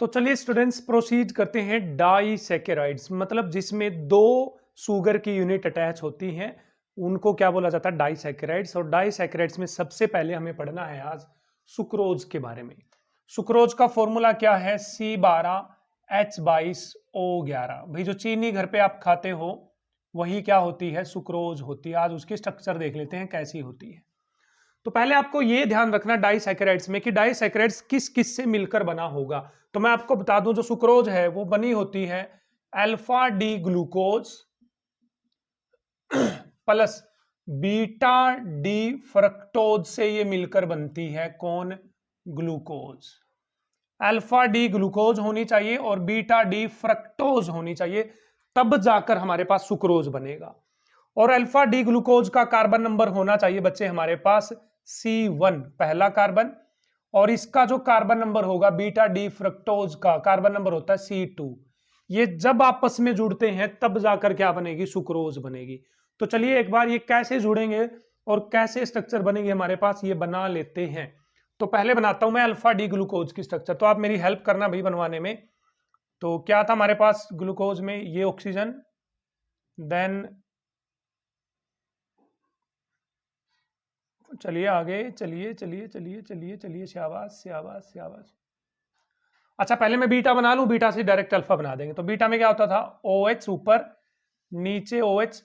तो चलिए students proceed करते हैं डाइसैकेराइड्स, मतलब जिसमें दो शुगर की यूनिट अटैच होती हैं उनको क्या बोला जाता है, डाइसैकेराइड्स। और डाइसैकेराइड्स में सबसे पहले हमें पढ़ना है आज सुक्रोज के बारे में। सुक्रोज का फॉर्मूला क्या है, C12H22O11। भाई जो चीनी घर पे आप खाते हो वही क्या होती है, सुक्रोज होती है। आज उसकी स्ट्रक्चर देख लेते हैं कैसी होती है। तो पहले आपको यह ध्यान रखना डाइसैकेराइड्स में कि डाइसैकेराइड्स किस किस से मिलकर बना होगा। तो मैं आपको बता दूं, जो सुक्रोज है वो बनी होती है alpha D glucose plus beta D fructose से ये मिलकर बनती है कौन, ग्लूकोज। अल्फा डी ग्लूकोज होनी चाहिए और बीटा डी फ्रक्टोज होनी चाहिए, तब जाकर हमारे पास सुक्रोज बनेगा। और अल्फा डी ग्लूकोज का कार्बन नंबर होना चाहिए बच्चे हमारे पास C1 पहला कार्बन, और इसका जो कार्बन नंबर होगा बीटा डी फ्रक्टोज का कार्बन नंबर होता है C2। ये जब आपस में जुड़ते हैं तब जाकर क्या बनेगी, सुक्रोज बनेगी। तो चलिए एक बार ये कैसे जुड़ेंगे और कैसे स्ट्रक्चर बनेगी हमारे पास, ये बना लेते हैं। तो पहले बनाता हूं मैं अल्फा डी ग्लूकोज की स्ट्रक्चर, तो आप मेरी हेल्प करना भाई बनवाने में। तो क्या था हमारे पास ग्लूकोज में, ये ऑक्सीजन, देन चलिए आगे, चलिए चलिए चलिए चलिए चलिए, शाबाश शाबाश शाबाश। अच्छा पहले मैं बीटा बना लूं, बीटा से डायरेक्ट अल्फा बना देंगे। तो बीटा में क्या होता था, OH ऊपर, नीचे OH,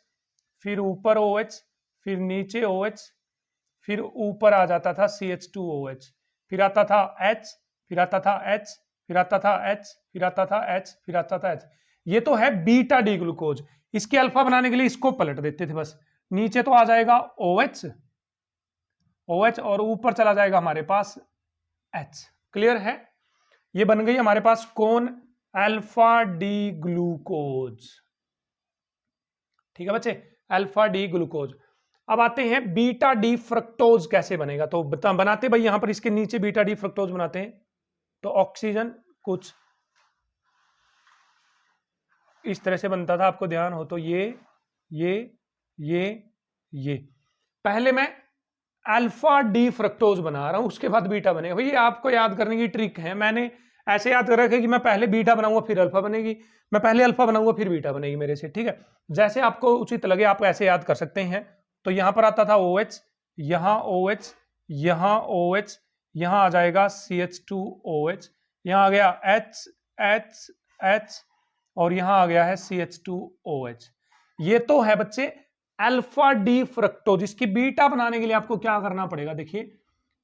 फिर ऊपर OH, फिर नीचे OH, फिर ऊपर आ जाता था CH2OH, फिर आता था H, फिर आता था H, फिर आता था H, फिर आता था H, फिर आता था H। ये तो है बीटा डी ग्लूकोज। इसके अल्फा बनाने के लिए इसको पलट देते थे बस। नीचे तो आ जाएगा OH और ऊपर चला जाएगा हमारे पास H। क्लियर है, ये बन गई हमारे पास कौन, अल्फा डी ग्लूकोज। ठीक है बच्चे, अल्फा डी ग्लूकोज। अब आते हैं बीटा डी फ्रक्टोज कैसे बनेगा। तो बनाते भाई यहां पर इसके नीचे बीटा डी फ्रक्टोज बनाते हैं। तो ऑक्सीजन कुछ इस तरह से बनता था, आपको ध्यान हो तो ये पहले मैं अल्फा डी फ्रक्टोज बना रहा हूं, उसके बाद बीटा बनेगा। भाई आपको याद करने की ट्रिक है, मैंने ऐसे याद कर रखा है कि मैं पहले बीटा बनाऊंगा फिर अल्फा बनेगी, मैं पहले अल्फा बनाऊंगा फिर बीटा बनेगी मेरे से। ठीक है, जैसे आपको उचित लगे आप ऐसे याद कर सकते हैं। तो यहां पर आता था OH, यहां OH, यहां OH, यहां आ जाएगा CH2OH, यहां आ गया H H H, और यहां आ गया है CH2OH। ये तो है बच्चे अल्फा डी फ्रक्टोज। इसकी बीटा बनाने के लिए आपको क्या करना पड़ेगा, देखिए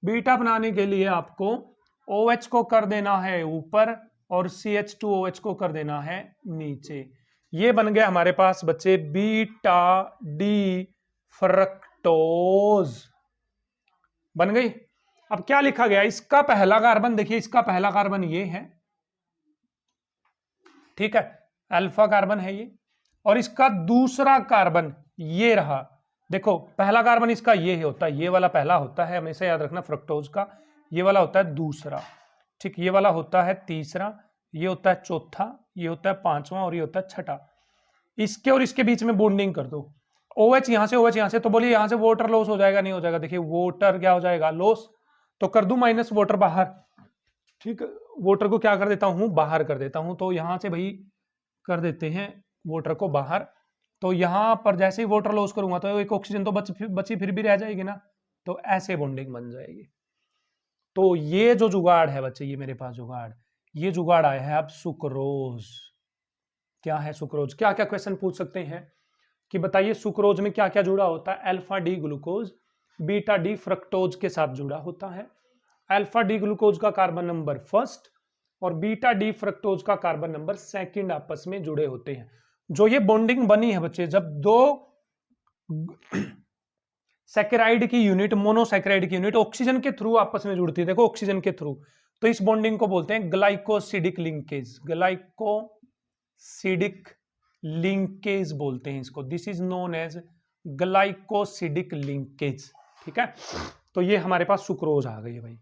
बीटा बनाने के लिए आपको OH को कर देना है ऊपर और CH2OH को कर देना है नीचे। ये बन गया हमारे पास बच्चे बीटा डी फ्रक्टोज बन गई। अब क्या लिखा गया, इसका पहला कार्बन देखिए, इसका पहला कार्बन ये है, ठीक है, अल्फा कार्बन है ये, और इसका दूसरा कार्बन ये रहा। देखो पहला कार्बन इसका ये होता है, ये वाला पहला होता है, हमेशा याद रखना फ्रक्टोज का। ये वाला होता है दूसरा, ठीक, ये वाला होता है तीसरा, ये होता है चौथा, ये होता है पांचवा, और ये होता है छठा। इसके और इसके बीच में बॉन्डिंग कर दो, OH यहां से OH यहां से, तो बोलिए यहां से वाटर लॉस हो जाएगा, नहीं हो जाएगा। देखिए वाटर क्या हो जाएगा, लॉस, तो कर दू माइनस वाटर बाहर। ठीक, वाटर को क्या कर देता हूं, बाहर कर देता हूं। तो यहां से भाई कर देते हैं वाटर को बाहर। तो यहां पर जैसे ही वाटर लॉस करूंगा तो एक ऑक्सीजन तो बची फिर भी रह जाएगी ना, तो ऐसे बॉन्डिंग बन जाएगी। तो ये जो जुगाड़ है बच्चे, ये मेरे पास जुगाड़, ये जुगाड़ आया है अब सुक्रोज। क्या है सुक्रोज, क्या क्या क्वेश्चन पूछ सकते हैं कि बताइए सुक्रोज में क्या क्या जुड़ा होता है। Alpha D glucose beta D fructose के साथ जुड़ा होता है। अल्फा डी ग्लूकोज का कार्बन नंबर फर्स्ट और बीटा डी फ्रक्टोज का कार्बन नंबर सेकंड आपस में जुड़े होते हैं। जो ये बॉन्डिंग बनी है बच्चे, जब दो सैकेराइड की यूनिट, मोनोसैकेराइड की यूनिट ऑक्सीजन के थ्रू आपस में जुड़ती है, देखो ऑक्सीजन के थ्रू, तो इस बॉन्डिंग को बोलते हैं ग्लाइकोसिडिक लिंकेज। ग्लाइकोसिडिक लिंकेज बोलते हैं इसको, this is known as glycosidic linkage. ठीक है, तो ये हमारे पास सुक्रोज आ गई है भाई।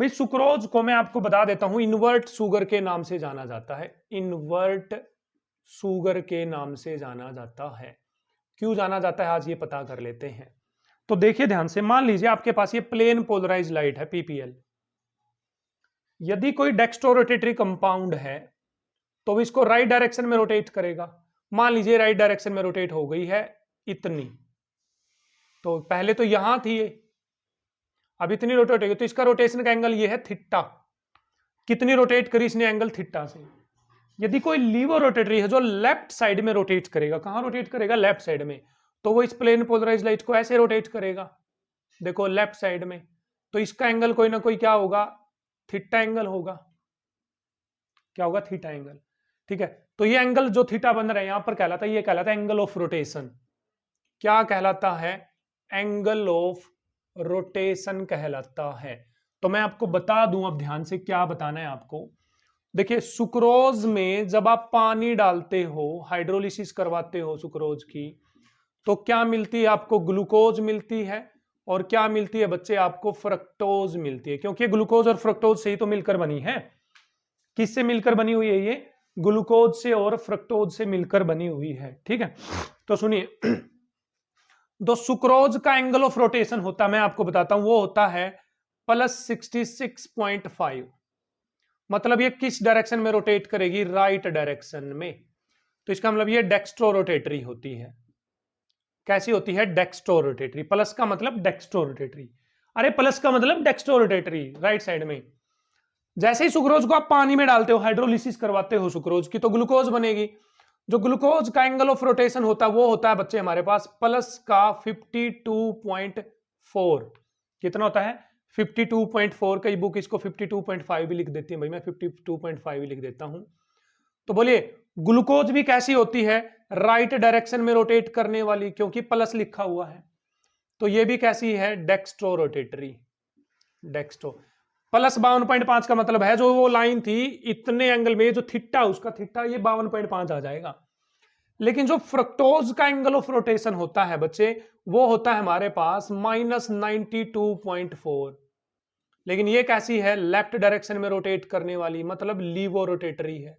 सुक्रोज को मैं आपको बता देता हूं, इन्वर्ट शुगर के नाम से जाना जाता है। इन्वर्ट शुगर के नाम से जाना जाता है। क्यों जाना जाता है आज ये पता कर लेते हैं। तो देखिए ध्यान से, मान लीजिए आपके पास ये प्लेन पोलराइज लाइट है PPL, यदि कोई डेक्स्ट्रोरोटेटरी कंपाउंड है तो इसको राइट डायरेक्शन में रोटेट करेगा। मान लीजिए राइट डायरेक्शन में रोटेट हो गई है इतनी, तो पहले तो यहां थी ये, अब इतनी रोटेट होगी, तो इसका रोटेशन का एंगल ये है थीटा। कितनी रोटेट करी इसने? एंगल थीटा से। यदि कोई लीवो रोटेटरी है जो लेफ्ट साइड में रोटेट करेगा, कहां रोटेट करेगा? लेफ्ट साइड में, तो वो इस प्लेन पोलराइज लाइट को ऐसे रोटेट करेगा, देखो लेफ्ट साइड में, तो इसका एंगल कोई ना कोई क्या होगा? थीटा एंगल होगा। क्या होगा? Theta angle. ठीक है, तो ये एंगल जो थीटा बन रहा है यहां पर कहलाता है, ये कहलाता है एंगल ऑफ रोटेशन। क्या कहलाता है? एंगल ऑफ रोटेशन कहलाता है। तो मैं आपको बता दूं, अब ध्यान से क्या बताना है आपको। देखिए सुक्रोज में जब आप पानी डालते हो, हाइड्रोलिसिस करवाते हो सुक्रोज की, तो क्या मिलती है आपको? ग्लूकोज मिलती है। और क्या मिलती है बच्चे? आपको फ्रक्टोज मिलती है, क्योंकि ग्लूकोज और फ्रक्टोज से ही तो मिलकर बनी है। किससे मिलकर बनी हुई है ये? ग्लूकोज से और फ्रक्टोज से मिलकर बनी हुई है। ठीक है, तो सुनिए, तो सुक्रोज का एंगल ऑफ रोटेशन होता है, मैं आपको बताता हूं, वो होता है +66.5। मतलब ये किस डायरेक्शन में रोटेट करेगी? राइट डायरेक्शन में। तो इसका मतलब ये डेक्स्ट्रो रोटेटरी होती है। कैसी होती है? Dextro rotatory. प्लस का मतलब डेक्स्ट्रो रोटेटरी। अरे प्लस का मतलब डेक्स्ट्रो रोटेटरी, राइट साइड में। जैसे ही सुक्रोज को आप पानी में डालते हो, हाइड्रोलिसिस करवाते हो सुक्रोज की, तो ग्लूकोज बनेगी। जो ग्लूकोज का एंगल ऑफ रोटेशन होता है वो होता है बच्चे हमारे पास प्लस का 52.4। कितना होता है? 52.4। कई बुक इसको 52.5 भी लिख देती है, भाई मैं 52.5 भी लिख देता हूं। तो बोलिए ग्लूकोज भी कैसी होती है? राइट डायरेक्शन में रोटेट करने वाली, क्योंकि प्लस लिखा हुआ है। तो ये भी कैसी है? Dextro rotatory. डेक्स्ट्रो। प्लस 52.5 का मतलब है जो वो लाइन थी इतने एंगल में, जो थीटा, उसका थीटा ये 52.5 आ जाएगा। लेकिन जो फ्रक्टोज का एंगल ऑफ रोटेशन होता है बच्चे, वो होता है हमारे पास -92.4। लेकिन ये कैसी है? लेफ्ट डायरेक्शन में रोटेट करने वाली, मतलब लीवो रोटेटरी है।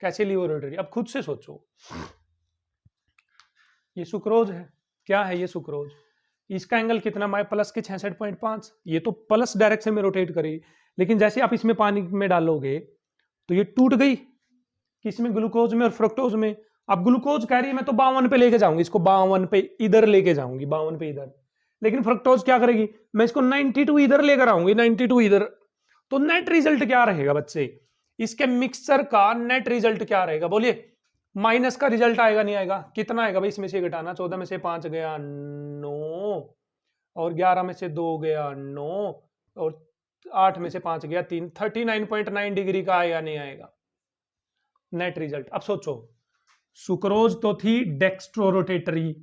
कैसे लीवो रोटेटरी? अब खुद से सोचो, ये सुक्रोज है। क्या है ये? सुक्रोज। इसका एंगल कितना? प्लस के 66.5। ये तो प्लस डायरेक्शन में रोटेट करेगी, लेकिन जैसे आप इसमें पानी में डालोगे तो ये टूट गई। किसमें? ग्लूकोज में और फ्रक्टोज में। अब ग्लूकोज कह रही है मैं तो 52 पे लेके जाऊंगी, इसको 52 पे इधर लेके जाऊंगी, 52 पे इधर। लेकिन फ्रक्टोज क्या करेगी? मैं इसको 92 इधर लेकर आऊंगी, 92 इधर। तो नेट रिजल्ट क्या रहेगा बच्चे? इसके मिक्सचर का नेट रिजल्ट क्या रहेगा? बोलिए। माइनस का रिजल्ट आएगा नहीं आएगा? कितना आएगा भाई? इसमें से घटाना, 14 में से 5 गया 9, और 11 में से 2 गया 9, और 8 में से 5 गया 3, 39.9 डिग्री का आएगा नहीं आएगा नेट रिजल्ट? अब सोचो, सुक्रोज तो थी डेक्स्ट्रो रोटेटरी,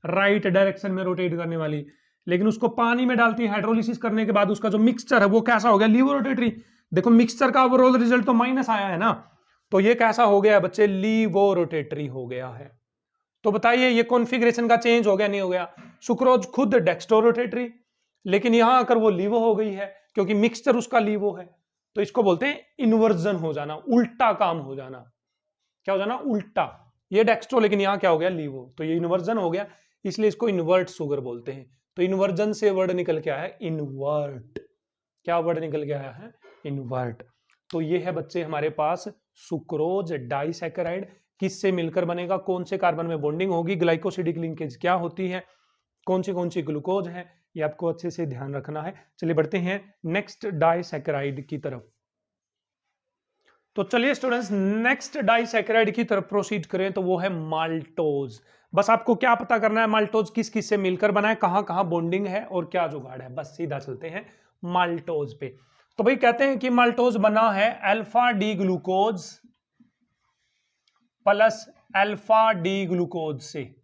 राइट डायरेक्शन में रोटेट करने वाली, लेकिन उसको पानी में डालती है हाइड्रोलिसिस करने के बाद, उसका जो मिक्सचर है वो कैसा हो गया? Levo rotatory. देखो मिक्सचर का ओवरऑल रिजल्ट तो माइनस आया है ना, तो ये कैसा हो गया बच्चे? लीवो रोटेटरी हो गया है। तो बताइए ये कॉन्फ़िगरेशन का चेंज हो गया नहीं हो गया? सुक्रोज खुद डेक्स्ट्रो रोटेटरी, लेकिन यहां आकर वो लीवो हो गई है, क्योंकि मिक्सचर उसका लीवो है। तो इसको बोलते हैं इन्वर्जन हो जाना, उल्टा काम हो जाना। क्या हो जाना? उल्टा। ये डेक्स्ट्रो, लेकिन यहां क्या हो गया? लीवो। तो ये इन्वर्जन हो गया, इसलिए इसको इन्वर्ट शुगर बोलते हैं। तो इन्वर्जन से वर्ड निकल के आया है इन्वर्ट। क्या वर्ड निकल के आया है? इन्वर्ट। तो ये है बच्चे हमारे पास सुक्रोज डाइसैकेराइड। किससे मिलकर बनेगा? कौन से कार्बन में बॉन्डिंग होगी? ग्लाइकोसिडिक लिंकेज क्या होती है? कौन सी ग्लूकोज है? ये आपको अच्छे से ध्यान रखना है। चलिए बढ़ते हैं नेक्स्ट डाइसैकेराइड की तरफ। तो चलिए स्टूडेंट्स नेक्स्ट डाइसैकेराइड की तरफ प्रोसीड करें, तो वो है माल्टोज। बस आपको क्या पता करना है? माल्टोज किस किस से मिलकर बना है, कहां कहां बॉन्डिंग है और क्या जुगाड़ है। बस सीधा चलते हैं माल्टोज पे। तो भाई कहते हैं कि माल्टोज बना है alpha D glucose plus alpha D glucose से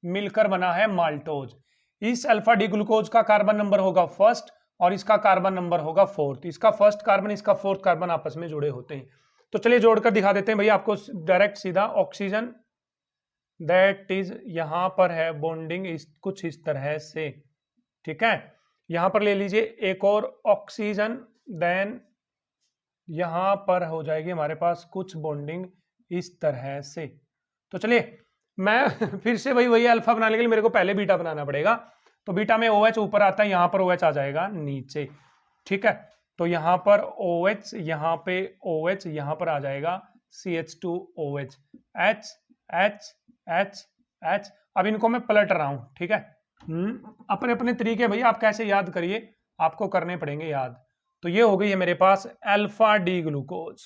मिलकर बना है माल्टोज। इस अल्फा डी ग्लूकोज का कार्बन नंबर होगा फर्स्ट और इसका कार्बन नंबर होगा फोर्थ। इसका फर्स्ट कार्बन इसका फोर्थ कार्बन आपस में जुड़े होते हैं। तो चलिए जोड़कर दिखा देते हैं भैया आपको डायरेक्ट सीधा। ऑक्सीजन दैट इज यहां पर है बॉन्डिंग कुछ इस तरह से, ठीक है। यहां पर ले लीजिए एक और ऑक्सीजन, देन यहां पर हो जाएगी हमारे पास कुछ बॉन्डिंग इस तरह से। तो चलिए मैं फिर से वही अल्फा बनाने के लिए मेरे को पहले बीटा बनाना पड़ेगा। तो बीटा में OH ऊपर आता है, यहां पर OH आ जाएगा नीचे, ठीक है। तो यहाँ पर OH, यहाँ पे OH, यहाँ पर आ जाएगा CH2OH, H H H H। अब इनको मैं पलट रहा हूं, ठीक है। अपने अपने तरीके भैया, आप कैसे याद करिए, आपको करने पड़ेंगे याद। तो ये हो गई है मेरे पास अल्फा डी ग्लूकोज।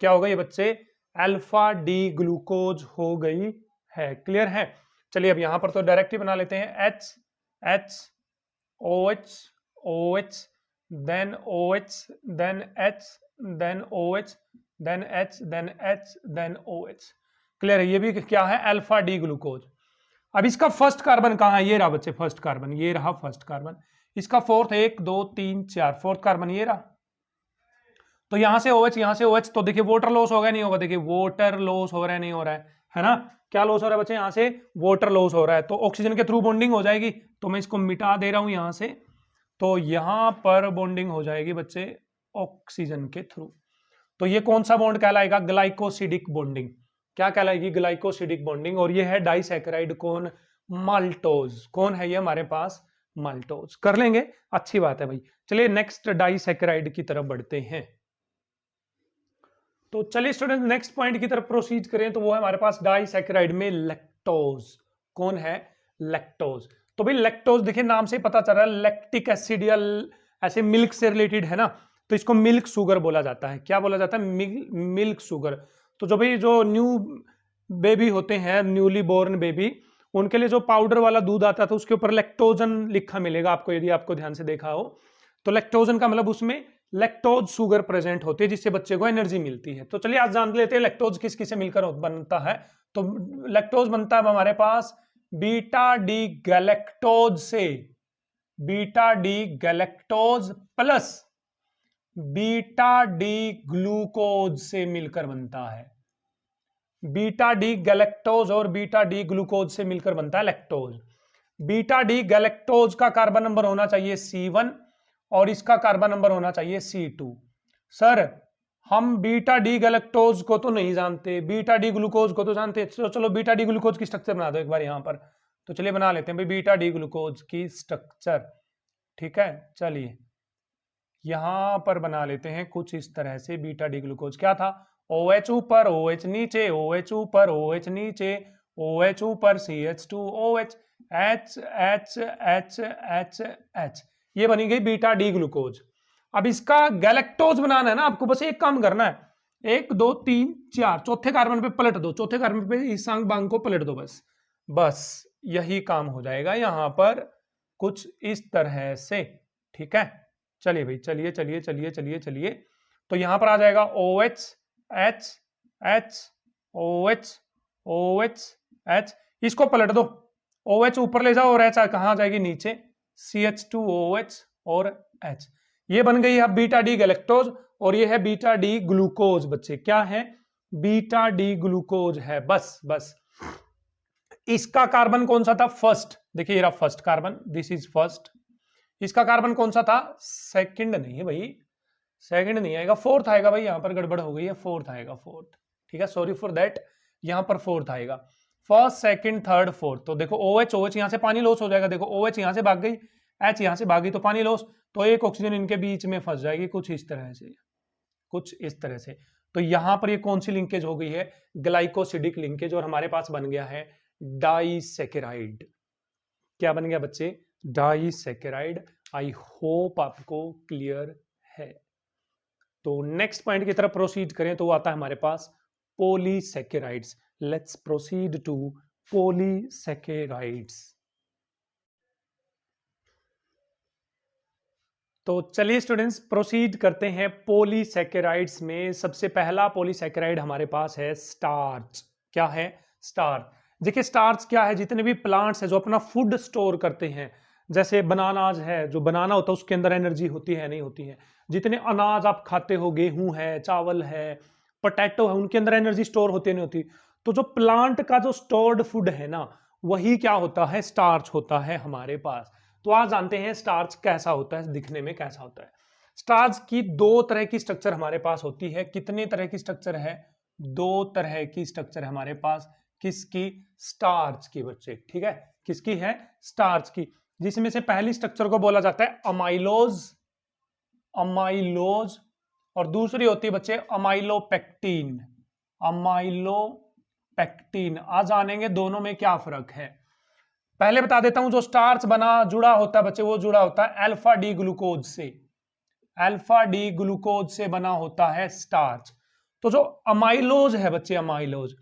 क्या हो गई ये बच्चे? अल्फा डी ग्लूकोज हो गई है। क्लियर है? चलिए अब यहां पर तो डायरेक्ट ही बना लेते हैं, H H OH OH then OH then H then OH then H then H then OH। Clear है? ये भी क्या है? Alpha D glucose. अब इसका फर्स्ट कार्बन कहां है? ये रहा बच्चे फर्स्ट कार्बन, ये रहा फर्स्ट कार्बन। इसका फोर्थ 1 2 3 4 फोर्थ कार्बन ये रहा। तो यहां से OH, यहां से OH, तो देखिए वाटर लॉस होगा नहीं होगा? देखिए वाटर लॉस हो रहा है नहीं हो रहा है ना? क्या लॉस हो रहा है बच्चे? यहां से वाटर लॉस हो रहा है, तो ऑक्सीजन के थ्रू बॉन्डिंग हो जाएगी। तो मैं इसको मिटा दे रहा हूं यहां से, तो यहां पर बॉन्डिंग हो जाएगी बच्चे ऑक्सीजन के थ्रू। तो ये कौन सा बॉन्ड कहलाएगा? Glycosidic bonding. क्या कहलाएगी? Glycosidic bonding. और ये है डाइसैकेराइड, कौन? माल्टोज। कौन है ये हमारे पास? माल्टोज। कर लेंगे, अच्छी बात है भाई। चलिए नेक्स्ट डाइसैकेराइड की तरफ बढ़ते हैं। तो चलिए स्टूडेंट नेक्स्ट पॉइंट की तरफ प्रोसीड करें, तो वो है हमारे पास डाइसैकेराइड में लैक्टोज। कौन है? लैक्टोज। तो भाई लैक्टोज देखिए नाम से पता चल रहा है लैक्टिक एसिड या ऐसे मिल्क से रिलेटेड है ना, तो इसको मिल्क शुगर बोला जाता है। क्या बोला जाता है? Milk sugar. तो जो भाई जो न्यू बेबी होते हैं, न्यूली बोर्न बेबी, उनके लिए जो पाउडर वाला दूध आता था उसके ऊपर लैक्टोजन लिखा मिलेगा आपको, यदि आपको ध्यान से देखा हो। तो लैक्टोजन का मतलब उसमें लैक्टोज शुगर प्रेजेंट होती है जिससे बच्चे को एनर्जी मिलती है। तो चलिए आज जान लेते हैं लैक्टोज किस किस से मिलकर बनता है। तो लैक्टोज बनता है हमारे पास बीटा डी गैलेक्टोज से, beta D galactose plus beta D glucose से मिलकर बनता है। बीटा डी गैलेक्टोज और बीटा डी ग्लूकोज से मिलकर बनता है लैक्टोज। बीटा डी गैलेक्टोज का कार्बन नंबर होना चाहिए C1 और इसका कार्बन नंबर होना चाहिए C2। सर हम बीटा डी गैलेक्टोज को तो नहीं जानते, बीटा डी ग्लूकोज को तो जानते। चलो बीटा डी ग्लूकोज की स्ट्रक्चर बना दो एक बार यहां पर। तो चलिए बना लेते हैं भाई बीटा डी ग्लूकोज की स्ट्रक्चर। ठीक है, चलिए यहां पर बना लेते हैं कुछ इस तरह से। बीटा डी ग्लूकोज क्या था? OH ऊपर OH नीचे, OH ऊपर OH नीचे, OH ऊपर CH2OH, H H H H H। ये बनी गई बीटा डी ग्लूकोज। अब इसका गैलेक्टोज बनाना है ना आपको, बस एक काम करना है, 1 2 3 4 चौथे कार्बन पे पलट दो, चौथे कार्बन पे इस बांग को पलट दो, बस बस यही काम हो जाएगा यहां पर कुछ इस तरह से। ठीक है, चलिए भाई, चलिए चलिए चलिए चलिए चलिए। तो यहां पर आ जाएगा OH H H OH OH H। इसको पलट दो, OH ऊपर ले जाओ और H कहां आ जाएगी? नीचे, CH2OH और H। ये बन गई है बीटा डी गैलेक्टोज और ये है बीटा डी ग्लूकोज। बच्चे क्या है? बीटा डी ग्लूकोज है। बस बस इसका कार्बन कौन सा था? फर्स्ट। देखिए ये रहा first carbon, this is first. इसका कार्बन कौन सा था? सेकंड नहीं है भाई, सेकंड नहीं आएगा, फोर्थ आएगा भाई। यहां पर गड़बड़ हो गई है, फोर्थ आएगा, फोर्थ। ठीक है, सॉरी फॉर दैट, यहां पर फोर्थ आएगा। First second third fourth. तो देखो OH OH यहां से पानी लॉस हो जाएगा, देखो OH यहां से भाग गई, H यहां से भागी तो पानी लॉस, तो एक ऑक्सीजन इनके बीच में फंस जाएगी कुछ इस तरह से, कुछ इस तरह से। तो यहां पर ये कौन सी लिंकेज हो गई है? ग्लाइकोसिडिक लिंकेज, और हमारे पास बन गया है डाइसैकेराइड। क्या बन गया बच्चे? डाइसैकेराइड। आई होप आपको क्लियर है। तो नेक्स्ट पॉइंट की तरफ प्रोसीड करें तो आता है हमारे पास polysaccharides. Let's proceed to polysaccharides. तो चलिए स्टूडेंट्स प्रोसीड करते हैं पॉलीसैकेराइड्स में। सबसे पहला पॉलीसैकेराइड हमारे पास है स्टार्च। क्या है? स्टार्च। देखिए स्टार्च क्या है? जितने भी प्लांट्स हैं जो अपना फूड स्टोर करते हैं, जैसे बनानाज है, जो बनाना होता है उसके अंदर एनर्जी होती है नहीं होती है? जितने अनाज आप खाते हो, गेहूं है, चावल है, पोटैटो है, उनके अंदर एनर्जी स्टोर होती है नहीं होती? तो जो प्लांट का जो स्टोर्ड फूड है ना, वही क्या होता है? स्टार्च होता है हमारे पास। तो आज जानते हैं स्टार्च कैसा होता है, दिखने में कैसा होता है। स्टार्च की दो तरह की स्ट्रक्चर हमारे पास होती है। कितने तरह की स्ट्रक्चर है? दो तरह की स्ट्रक्चर है हमारे पास। किसकी? स्टार्च की बच्चे। ठीक है, किसकी है? स्टार्च की। जिसमें से पहली स्ट्रक्चर को बोला जाता है अमाइलोज, अमाइलोज और दूसरी होती है बच्चे अमाइलोपेक्टिन। अमाइलोपेक्टिन, आज जानेंगे दोनों में क्या फर्क है। पहले बता देता हूं, जो स्टार्च बना जुड़ा होता है बच्चे, वो जुड़ा होता है अल्फा डी ग्लूकोज से। अल्फा डी ग्लूकोज से बना होता है स्टार्च। तो जो अमाइलोज है बच्चे, अमाइलोज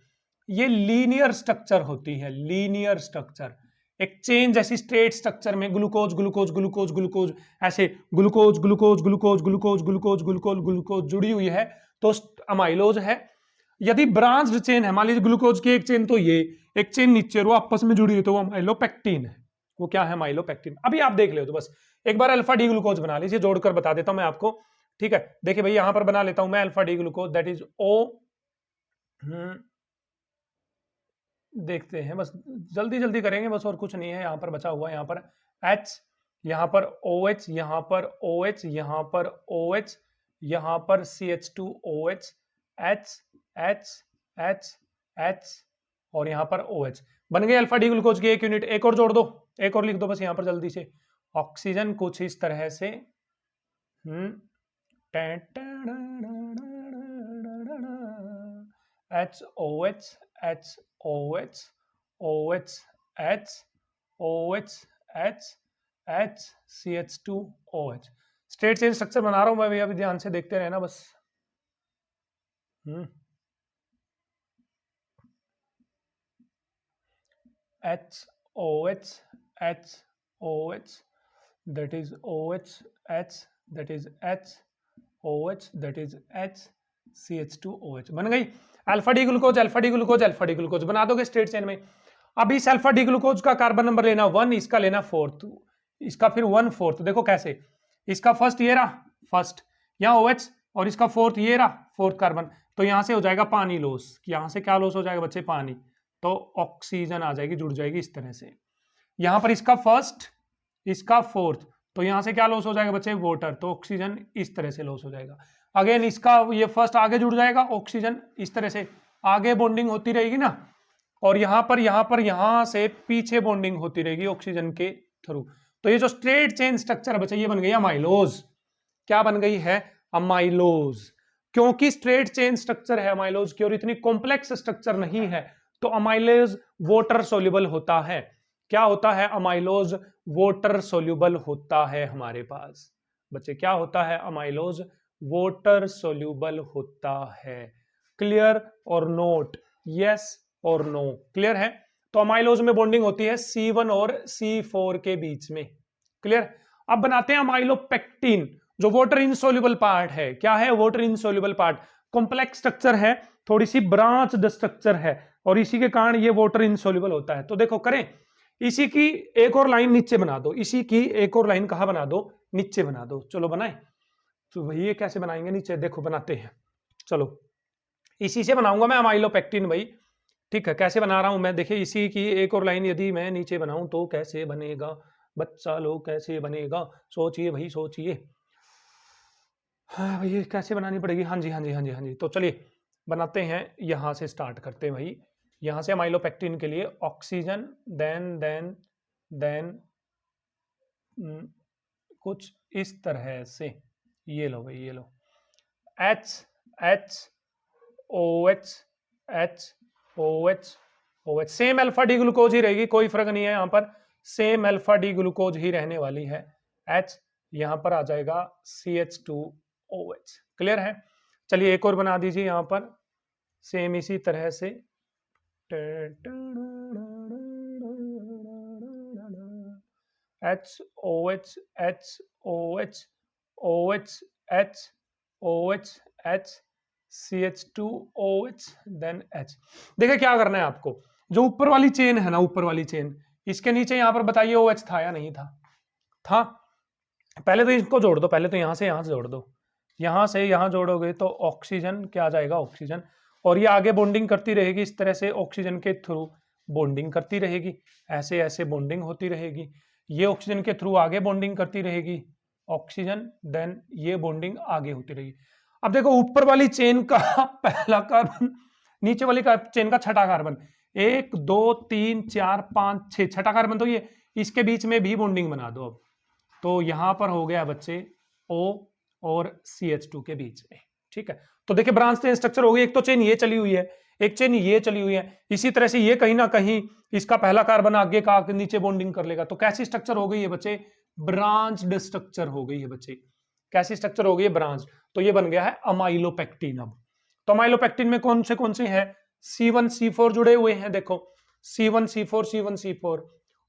ये लीनियर स्ट्रक्चर होती है, लीनियर स्ट्रक्चर, एक चेन जैसी स्ट्रेट स्ट्रक्चर में ग्लूकोज ग्लूकोज ग्लूकोज ग्लूकोज, ऐसे glucose glucose glucose glucose glucose glucose glucose जुड़ी हुई है, तो अमाइलोज है। यदि ब्रांच्ड चेन है, मान लीजिए ग्लूकोज की एक चेन, तो ये एक चेन नीचे वो आपस में जुड़ी हुई, तो वो अमाइलोपेक्टिन है। वो क्या है? अमाइलोपेक्टिन। अभी आप देख ले तो बस एक बार अल्फा डी ग्लूकोज बना लीजिए, जोड़कर बता देता हूं मैं आपको, ठीक है। देखिए भाई यहां पर बना लेता हूं मैं alpha D glucose, that is O, देखते हैं बस, जल्दी जल्दी करेंगे बस, और कुछ नहीं है यहां पर बचा हुआ। यहां पर H, यहां पर OH, यहां पर OH, यहां पर OH, यहां पर CH2OH, H H H H और यहां पर OH। बन गई अल्फा डी ग्लूकोज की एक यूनिट। एक और जोड़ दो, एक और लिख दो बस यहां पर जल्दी से। ऑक्सीजन कुछ इस तरह से, HOH HOH OH H OH H H CH2OH। Straight chain structure बना रहा हूं मैं, अभी ध्यान से देखते रहना बस। HOH HOH, that is OH H, that is H OH, that is H CH2OH। बन गई alpha D glucose, alpha D glucose, alpha D glucose बना दोगे स्ट्रेट चेन में। अब इस अल्फा डी ग्लूकोज का कार्बन नंबर लेना 1, इसका लेना 4th, इसका फिर 1/4। देखो कैसे, इसका फर्स्ट ये रहा, फर्स्ट यहाँ OH, और इसका 4th ये रहा, 4th कार्बन। तो यहां से हो जाएगा पानी लॉस, यहां से क्या लॉस हो जाएगा बच्चे? पानी। तो ऑक्सीजन आ जाएगी, जुड़ जाएगी इस तरह से। यहां पर इसका फर्स्ट, इसका 4th, तो यहां से क्या लॉस हो जाएगा बच्चे? वाटर। तो ऑक्सीजन इस तरह से लॉस हो जाएगा। अगेन इसका ये फर्स्ट आगे जुड़ जाएगा, ऑक्सीजन इस तरह से आगे बॉन्डिंग होती रहेगी ना, और यहां से पीछे बॉन्डिंग होती रहेगी ऑक्सीजन के थ्रू। तो ये जो स्ट्रेट चेन स्ट्रक्चर बच्चे, ये बन गई अमाइलोज। क्या बन गई है? अमाइलोज। क्योंकि स्ट्रेट चेन स्ट्रक्चर है अमाइलोज की और इतनी कॉम्प्लेक्स स्ट्रक्चर नहीं है, तो अमाइलोज वाटर सोल्यूबल होता है। क्या होता है? अमाइलोज वाटर सोल्यूबल होता है हमारे पास बच्चे। क्या होता है? अमाइलोज वाटर सोल्यूबल होता है। क्लियर और नोट? यस और नो? क्लियर है? तो अमाइलोज में बॉन्डिंग होती है C1 और C4 के बीच में। क्लियर? अब बनाते हैं अमाइलोपेक्टिन, जो वाटर इनसोल्यूबल पार्ट है। क्या है? Water insoluble part. Complex structure है, थोड़ी सी ब्रांच्ड स्ट्रक्चर है, और इसी के कारण ये वाटर इनसोल्यूबल होता है। तो देखो करें, इसी की एक और लाइन नीचे बना दो, इसी की एक और लाइन कहां बना दो? नीचे बना दो। चलो बनाए। तो भाई ये कैसे बनाएंगे? नीचे देखो बनाते हैं। चलो इसी से बनाऊंगा मैं अमाइलोपेक्टिन भाई, ठीक है। कैसे बना रहा हूं मैं? देखिए इसी की एक और लाइन यदि मैं नीचे बनाऊं तो कैसे बनेगा बच्चा लोग? कैसे बनेगा? सोचिए भाई सोचिए। हाँ भाई कैसे बनानी पड़ेगी? हाँ जी हाँ जी हाँ जी हाँ जी। तो चलिए बनाते हैं, यहां से स्टार्ट करते हैं भाई। यहां से अमाइलोपेक्टिन के लिए ऑक्सीजन, देन कुछ इस तरह से, ये लो भाई, ये लो H H OH H OH OH। Same alpha D glucose ही रहेगी, कोई फर्क नहीं है यहाँ पर, सेम अल्फा डी ग्लूकोज ही रहने वाली है। H यहाँ पर आ जाएगा CH2OH। क्लियर है? चलिए एक और बना दीजिए यहाँ पर, सेम इसी तरह से। HOH HOH OH H OH H CH2OH then H। देखिए क्या करना है आपको, जो ऊपर वाली चेन है ना, ऊपर वाली चेन, इसके नीचे यहां पर बताइए OH था या नहीं था? था। पहले तो इसको जोड़ दो, पहले तो यहां से जोड़ दो, यहां से यहां जोड़ोगे तो ऑक्सीजन क्या आ जाएगा? ऑक्सीजन। और ये आगे बॉन्डिंग करती रहेगी इस तरह से, ऑक्सीजन के थ्रू बॉन्डिंग करती रहेगी, ऐसे ऐसे बॉन्डिंग होती रहेगी। ये ऑक्सीजन के थ्रू आगे बॉन्डिंग करती रहेगी ऑक्सीजन, देन ये बॉन्डिंग आगे होती रहेगी। अब देखो ऊपर वाली चेन का पहला कार्बन, नीचे वाली चेन का छठा कार्बन, 1 2 3 4 5 6, छठा कार्बन, तो ये इसके बीच में भी बॉन्डिंग बना दो। अब तो यहां पर हो गया बच्चे O और CH2 के बीच में। ठीक है, तो देखिए ब्रांच चेन स्ट्रक्चर हो गई। एक तो चेन ये चली हुई है, एक चेन ये चली हुई है, इसी तरह से ये कहीं ना कहीं इसका पहला कार्बन आगे का नीचे बॉन्डिंग कर लेगा। तो कैसी स्ट्रक्चर हो गई है बच्चे? ब्रांच्ड स्ट्रक्चर हो गई है बच्चे। कैसी स्ट्रक्चर हो गई है? ब्रांच। तो ये बन गया है अमाइलोपेक्टिन। अब तो अमाइलोपेक्टिन में कौन से है? C1 C4 जुड़े हुए हैं, देखो C1 C4 C1 C4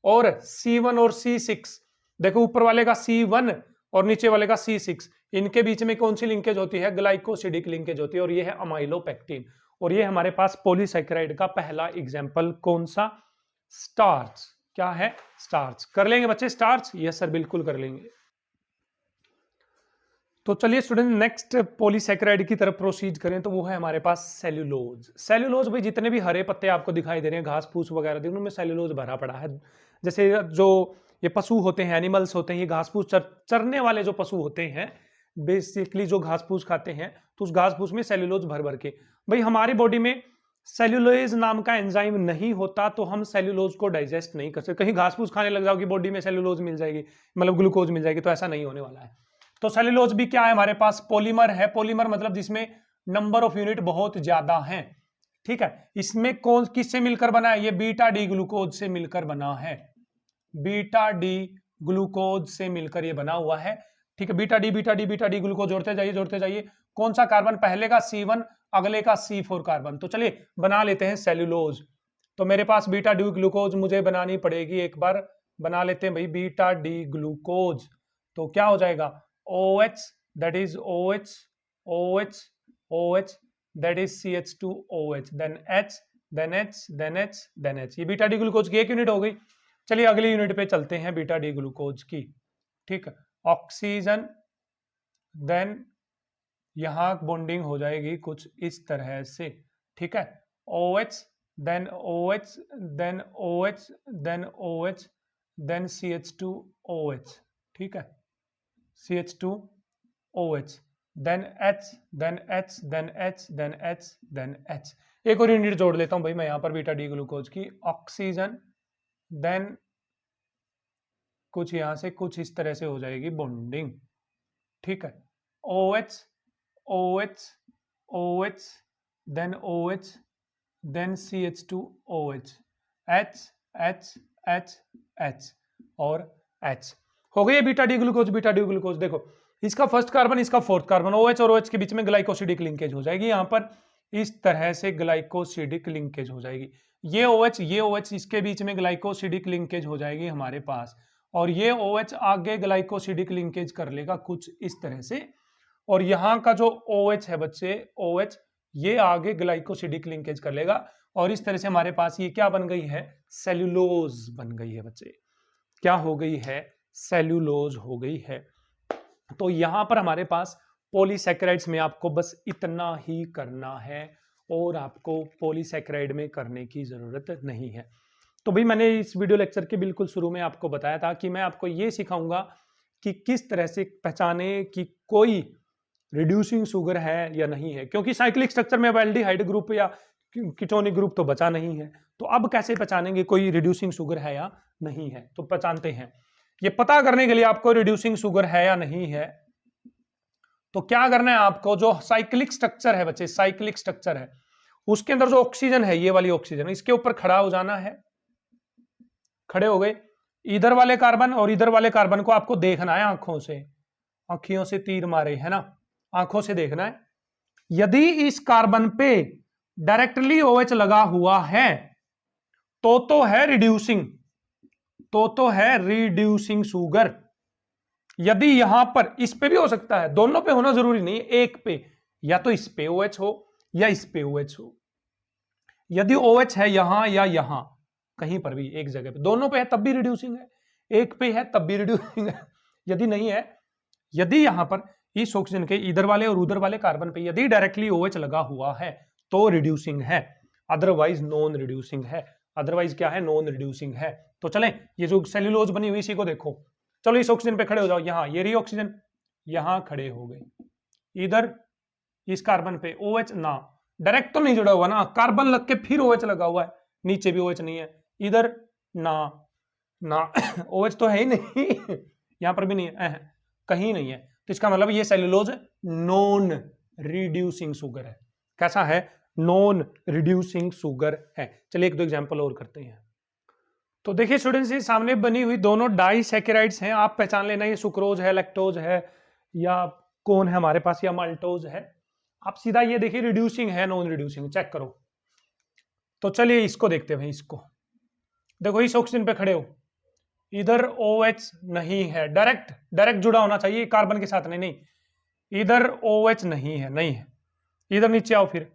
और C1 और C6। देखो ऊपर वाले का C1 और नीचे वाले का C6, इनके बीच में कौन सी लिंकेज होती है? ग्लाइकोसिडिक लिंकेज होती है, और ये है अमाइलोपेक्टिन। और ये हमारे पास पॉलीसैकेराइड का पहला एग्जाम्पल कौन सा? स्टार्च। क्या है? स्टार्च। कर लेंगे बच्चे स्टार्च? यस सर, बिल्कुल कर लेंगे। तो चलिए स्टूडेंट नेक्स्ट पॉलीसैकेराइड की तरफ प्रोसीड करें, तो वो है हमारे पास सेल्यूलोज। सेल्यूलोज भाई जितने भी हरे पत्ते आपको दिखाई दे रहे हैं, घास फूस वगैरह, उनमें सेल्यूलोज भरा पड़ा है। जैसे जो ये पशु होते हैं, एनिमल्स होते हैं, ये घास फूस चरने वाले जो पशु होते हैं, बेसिकली जो घास फूस खाते हैं, तो उस घास फूस में सेल्यूलोज भर भर के। भाई हमारी बॉडी में सेल्यूलोज नाम का एंजाइम नहीं होता, तो हम सेल्यूलोज को डाइजेस्ट नहीं कर सकते। कहीं घास फूस खाने लग जाओगी, बॉडी में सेल्यूलोज मिल जाएगी, मतलब ग्लूकोज मिल जाएगी, तो ऐसा नहीं होने वाला है। तो सेल्यूलोज भी क्या है? हमारे पास पॉलीमर है। पॉलीमर मतलब जिसमें नंबर ऑफ यूनिट बहुत ज्यादा है। ठीक है, इसमें कौन किससे मिलकर बना है? ये बीटा डी ग्लूकोज से मिलकर बना है। बीटा डी ग्लूकोज से मिलकर ये बना हुआ है। ठीक है, beta D beta D beta D glucose जोड़ते जाइए जोड़ते जाइए। कौन सा कार्बन? पहले का C1, अगले का C4 कार्बन। तो चलिए बना लेते हैं सेल्यूलोज। तो मेरे पास बीटा डी ग्लूकोज मुझे बनानी पड़ेगी, एक बार बना लेते हैं भाई बीटा डी ग्लूकोज। तो क्या हो जाएगा? OH, that is OH, OH, OH, that is CH2OH, then H, then H, then H, then H। ये बीटा डी ग्लूकोज की एक यूनिट हो गई। चलिए अगली यूनिट पे चलते हैं बीटा डी ग्लूकोज की। ठीक है, ऑक्सीजन, देन यहां बॉन्डिंग हो जाएगी कुछ इस तरह से। ठीक है, OH, then OH, then OH, then OH, then CH2OH। ठीक है, CH2OH, then H, then H, then H, then H, then H। एक और यूनिट जोड़ लेता हूं भाई मैं यहां पर बीटा डी ग्लूकोज की। ऑक्सीजन, देन कुछ यहां से कुछ इस तरह से हो जाएगी बॉन्डिंग। ठीक है, OH, OH, OH, then OH, then CH2OH, H, H, H, H और H। हो गई है beta D glucose. Beta D glucose देखो, इसका फर्स्ट कार्बन, इसका फोर्थ कार्बन, OH और OH के बीच में ग्लाइकोसिडिक लिंकेज हो जाएगी। यहां पर इस तरह से ग्लाइकोसिडिक लिंकेज हो जाएगी। ये OH इसके बीच में ग्लाइकोसिडिक लिंकेज हो जाएगी हमारे पास, और ये OH आगे ग्लाइकोसिडिक लिंकेज कर लेगा कुछ इस तरह से। और यहाँ का जो OH है बच्चे, OH ये आगे ग्लाइकोसिडिक लिंकेज कर लेगा, और इस तरह से हमारे पास ये क्या बन गई है? सेल्यूलोज बन गई है बच्चे। क्या हो गई है? सेल्यूलोज हो गई है। तो यहां पर हमारे पास पॉलीसैकेराइड्स में आपको बस इतना ही करना है, और आपको पॉलीसैकेराइड में करने की जरूरत नहीं है। तो भाई मैंने इस वीडियो लेक्चर के बिल्कुल शुरू में आपको बताया था कि मैं आपको ये सिखाऊंगा कि किस तरह से पहचाने कि कोई रिड्यूसिंग शुगर है या नहीं है, क्योंकि साइक्लिक स्ट्रक्चर में अब एल्डिहाइड ग्रुप या कीटोनिक ग्रुप तो बचा नहीं है। तो अब कैसे पहचानेंगे कोई रिड्यूसिंग शुगर है या नहीं है? तो पहचानते हैं। ये पता करने के लिए आपको रिड्यूसिंग शुगर है या नहीं है, तो क्या करना है आपको? जो साइक्लिक स्ट्रक्चर है बच्चे, साइक्लिक स्ट्रक्चर है, उसके अंदर जो ऑक्सीजन है, ये वाली ऑक्सीजन, इसके ऊपर खड़ा हो जाना है। खड़े हो गए, इधर वाले कार्बन और इधर वाले कार्बन को आपको देखना है आंखों से, आंखियों से तीर मारे, है ना, आंखों से देखना है। यदि इस कार्बन पे डायरेक्टली OH लगा हुआ है तो है रिड्यूसिंग, तो है रिड्यूसिंग शुगर। यदि यहां पर इस पे भी हो सकता है, दोनों पे होना जरूरी नहीं है, एक पे, या तो इस पे OH हो या इस पे OH हो। यदि OH है यहां या यहां, कहीं पर भी एक जगह पे, दोनों पे है तब भी रिड्यूसिंग है, एक पे है तब भी रिड्यूसिंग है। यदि नहीं है, यदि यहां पर इस ऑक्सीजन के इधर वाले और उधर वाले कार्बन पे यदि डायरेक्टली OH लगा हुआ है तो रिड्यूसिंग है, अदरवाइज नॉन रिड्यूसिंग है। अदरवाइज क्या है? नॉन रिड्यूसिंग है। तो चलें, ये जो सेल्यूलोज बनी हुई इसी को देखो। चलो इस ऑक्सीजन पे खड़े हो जाओ, यहां ये रही ऑक्सीजन, यहां खड़े हो गए। इधर इस कार्बन पे OH ना, डायरेक्ट तो नहीं जुड़ा हुआ ना, कार्बन लग के फिर OH लगा हुआ है, नीचे भी OH नहीं है, इधर ना OH तो है ही नहीं, यहां पर भी नहीं है, कहीं नहीं है। इसका मतलब ये सेल्यूलोज नॉन रिड्यूसिंग शुगर है। कैसा है? नॉन रिड्यूसिंग शुगर है। चलिए एक दो एग्जांपल और करते हैं। तो देखिए स्टूडेंट्स, ये सामने बनी हुई दोनों डाइसैकेराइड्स हैं, आप पहचान लेना ये सुक्रोज है, लैक्टोज है, या कौन है हमारे पास, या माल्टोज है। आप सीधा ये देखिए रिड्यूसिंग है नॉन रिड्यूसिंग, चेक करो। तो चलिए इसको देखते हैं। इसको देखो, इस ऑक्सीजन पे खड़े हो, इधर OH नहीं है, डायरेक्ट जुड़ा होना चाहिए कार्बन के साथ, नहीं, इधर OH नहीं है। इधर नीचे आओ, फिर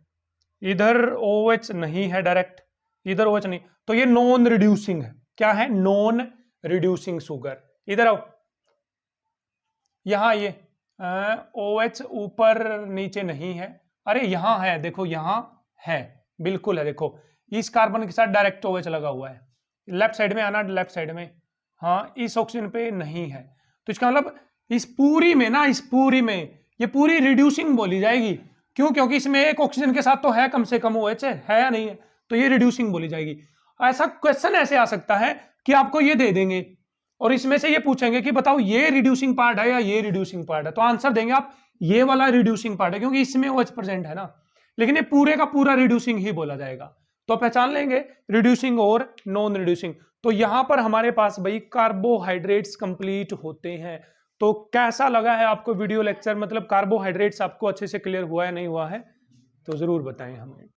इधर OH नहीं है डायरेक्ट, इधर OH नहीं, तो ये नॉन रिड्यूसिंग है। क्या है? Non reducing sugar. इधर आओ, यहां ये OH ऊपर नीचे नहीं है, अरे यहां है, देखो यहां है, बिल्कुल है। देखो इस कार्बन के साथ डायरेक्ट OH लगा हुआ है, लेफ्ट साइड में आना, लेफ्ट साइड में, हाँ, इस ऑक्सीजन पे नहीं है। तो इसका मतलब इस पूरी में ना, इस पूरी में ये पूरी रिड्यूसिंग बोली जाएगी। क्यों? क्योंकि इसमें एक ऑक्सीजन के साथ तो है कम से कम OH, है या नहीं है, तो ये रिड्यूसिंग बोली जाएगी। ऐसा क्वेश्चन ऐसे आ सकता है कि आपको ये दे देंगे और इसमें से ये पूछेंगे कि बताओ ये रिड्यूसिंग पार्ट है या ये रिड्यूसिंग पार्ट है, तो आंसर देंगे आप ये वाला रिड्यूसिंग पार्ट है, क्योंकि इसमें OH प्रेजेंट है ना। लेकिन ये पूरे का पूरा रिड्यूसिंग ही बोला जाएगा, तो पहचान लेंगे रिड्यूसिंग और नॉन रिड्यूसिंग। तो यहां पर हमारे पास भाई कार्बोहाइड्रेट्स कंप्लीट होते हैं। तो कैसा लगा है आपको वीडियो लेक्चर, मतलब कार्बोहाइड्रेट्स आपको अच्छे से क्लियर हुआ है नहीं हुआ है, तो जरूर बताएं हमें।